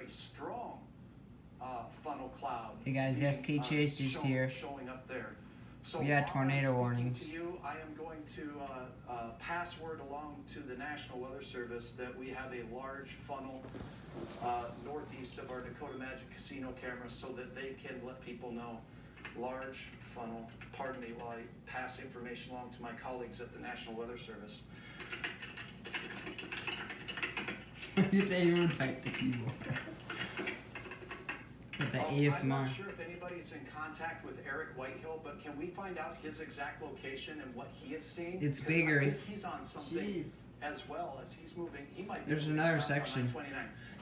very strong funnel cloud. Hey guys, SK Chase is here. Showing up there. So we had tornado warnings. To you, I am going to pass word along to the National Weather Service that we have a large funnel northeast of our Dakota Magic Casino cameras so that they can let people know. Large funnel. Pardon me while I pass information along to my colleagues at the National Weather Service. You didn't even type the keyboard. The ASMR. I'm not sure if anybody's in contact with Eric Whitehill, but can we find out his exact location and what he is seeing? It's bigger. I think he's on something as well as he's moving. He might be. There's another section. 29.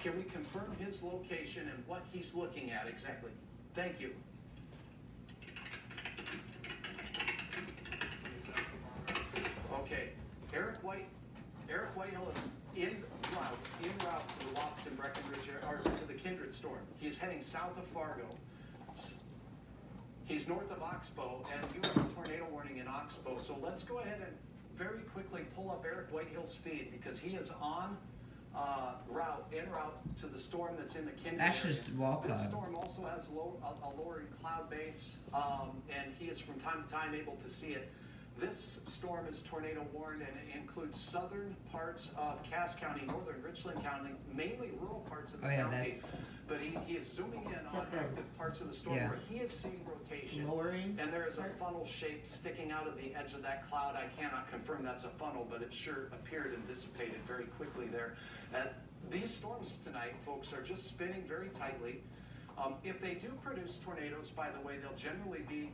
Can we confirm his location and what he's looking at exactly? Thank you. Okay, Eric Whitehill is en route to the Washington Breckenridge or to the Kindred storm. He's heading south of Fargo. He's north of Oxbow, and you have a tornado warning in Oxbow. So let's go ahead and very quickly pull up Eric Whitehill's feed because he is en route to the storm that's in the Kindred That's area. just wall cloud. This storm also has a lowering cloud base, and he is from time to time able to see it. This storm is tornado warned, and it includes southern parts of Cass County, northern Richland County, mainly rural parts of the county. But he is zooming in on active parts of the storm where he is seeing rotation. Lowering. And there is a funnel shape sticking out of the edge of that cloud. I cannot confirm that's a funnel, but it sure appeared and dissipated very quickly there. These storms tonight, folks, are just spinning very tightly. If they do produce tornadoes, by the way, they'll generally be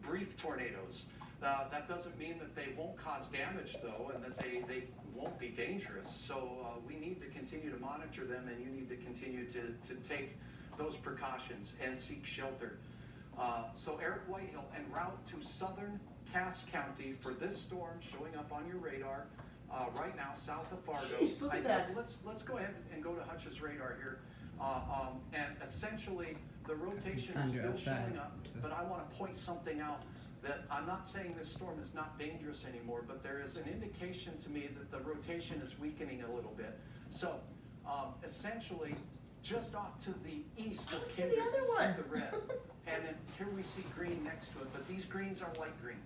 brief tornadoes. That doesn't mean that they won't cause damage, though, and that they won't be dangerous. So we need to continue to monitor them, and you need to continue to take those precautions and seek shelter. So Eric Whitehill en route to southern Cass County for this storm showing up on your radar right now, south of Fargo. Jeez, look at that. Let's go ahead and go to Hutch's radar here. And essentially, the rotation is still showing up, but I want to point something out. That I'm not saying this storm is not dangerous anymore, but there is an indication to me that the rotation is weakening a little bit. So, essentially, just off to the east of Kindred, the other you one. see the red, and then here we see green next to it, but these greens are light green.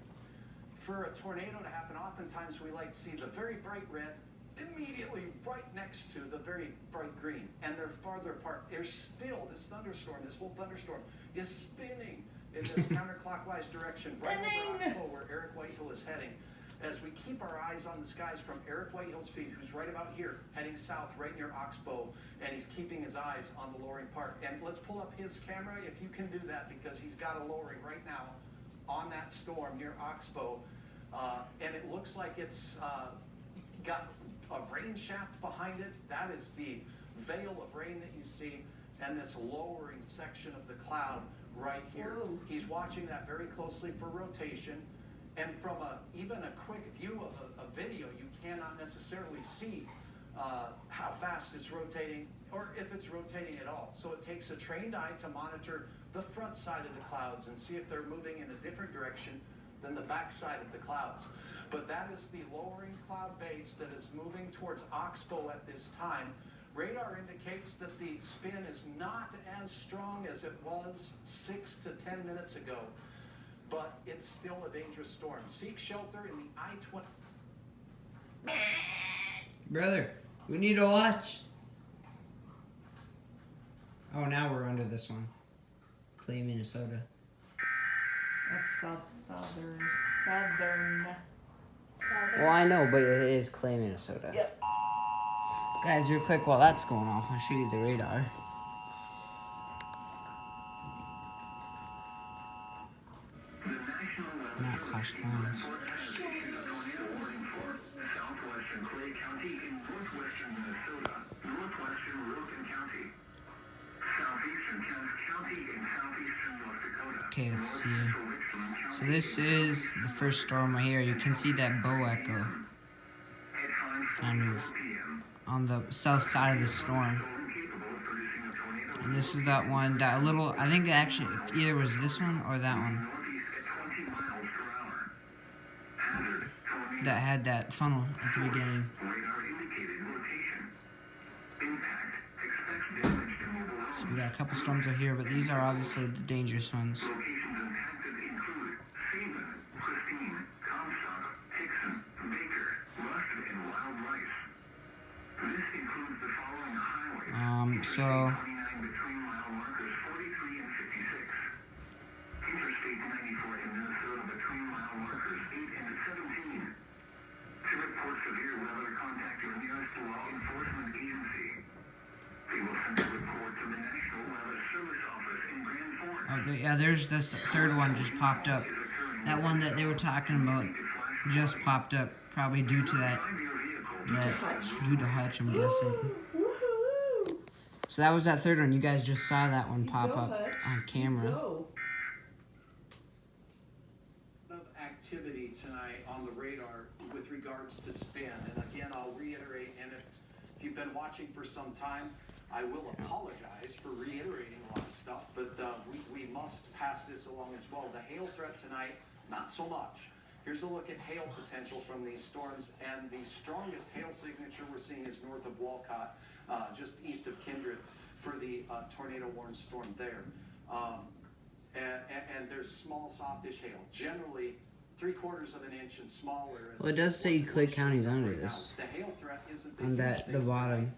For a tornado to happen, oftentimes we like to see the very bright red immediately right next to the very bright green, and they're farther apart. There's still this thunderstorm, this whole thunderstorm is spinning in this counterclockwise direction, right over Oxbow, where Eric Whitehill is heading. As we keep our eyes on the skies from Eric Whitehill's feed, who's right about here, heading south, right near Oxbow, and he's keeping his eyes on the lowering part. And let's pull up his camera, if you can do that, because he's got a lowering right now on that storm near Oxbow. And it looks like it's got a rain shaft behind it. That is the veil of rain that you see, and this lowering section of the cloud right here. Whoa. He's watching that very closely for rotation, and from even a quick view of a video, you cannot necessarily see how fast it's rotating or if it's rotating at all. So it takes a trained eye to monitor the front side of the clouds and see if they're moving in a different direction than the back side of the clouds. But that is the lowering cloud base that is moving towards Oxbow at this time. Radar indicates that the spin is not as strong as it was 6 to 10 minutes ago, but it's still a dangerous storm. Seek shelter in the I-20. Brother, we need to watch. Oh, now we're under this one. Clay, Minnesota. That's southern. Well, I know, but it is Clay, Minnesota. Yep. Guys, real quick, while that's going off, I'll show you the radar. Not Kosh Clowns. Southwestern Clay County in northwestern Minnesota, northwestern Wilson County, southeastern Cass County, and southeastern North Dakota. Okay, let's see. So this is the first storm right here. You can see that bow echo kind of on the south side of the storm. And this is that one, that little, I think it actually either was this one or that one that had that funnel at the beginning. Radar indicated rotation. Impact expects damage to mobile So we got a couple storms over here, but these are obviously the dangerous ones. Locations impacted include Sabin, Christine, Comstock, Hickson, Baker, Ruston, and Wild Rice. This includes the following highways. So Interstate 29 between mile markers 43 and 56. Interstate 94 in Minnesota between mile markers 8 and 17. To report severe weather, contact your nearest law enforcement agency. They will send a report to the National Weather Service Office in Grand Forks. yeah, there's this third one just popped up. That one that they were talking about just popped up, probably due to that. Due to Hutch, I'm guessing. Woohoo! So that was that third one. You guys just saw that one You pop go, up Hutch. on camera. Go. Of activity tonight on the radar with regards to spin. And again, I'll reiterate, and if you've been watching for some time, I will apologize for reiterating a lot of stuff, but we must pass this along as well. The hail threat tonight, not so much. Here's a look at hail potential from these storms, and the strongest hail signature we're seeing is north of Walcott, just east of Kindred, for the tornado-warned storm there. And there's small, softish hail, generally 3/4 of an inch and smaller. Well, it does say Clay County's under right now. this. The hail threat isn't the On huge that, thing the bottom. tonight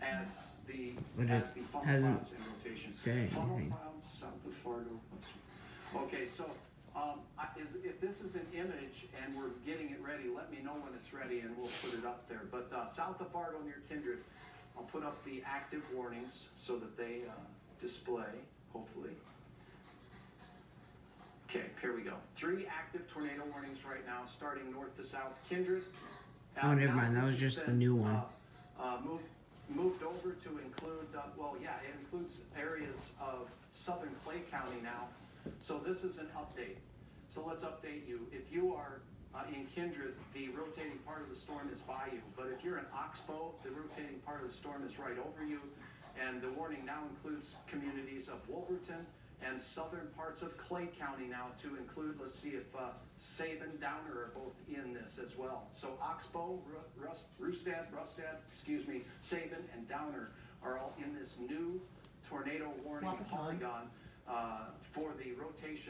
as the But as it the funnel hasn't clouds in rotation. said Funnel anything. clouds south of Fargo. Okay, so if this is an image and we're getting it ready, let me know when it's ready and we'll put it up there. But south of Fargo near Kindred, I'll put up the active warnings so that they display, hopefully. Okay, here we go. 3 active tornado warnings right now, starting north to south. Kindred. Oh, never now mind. That this was has just the been, new one. Moved over to include, well, yeah, it includes areas of southern Clay County now. So this is an update. So let's update you. If you are in Kindred, the rotating part of the storm is by you. But if you're in Oxbow, the rotating part of the storm is right over you. And the warning now includes communities of Wolverton and southern parts of Clay County now to include, let's see if Sabin, Downer are both in this as well. So Oxbow, Rustad, Sabin and Downer are all in this new tornado warning Wapaton. polygon for the rotation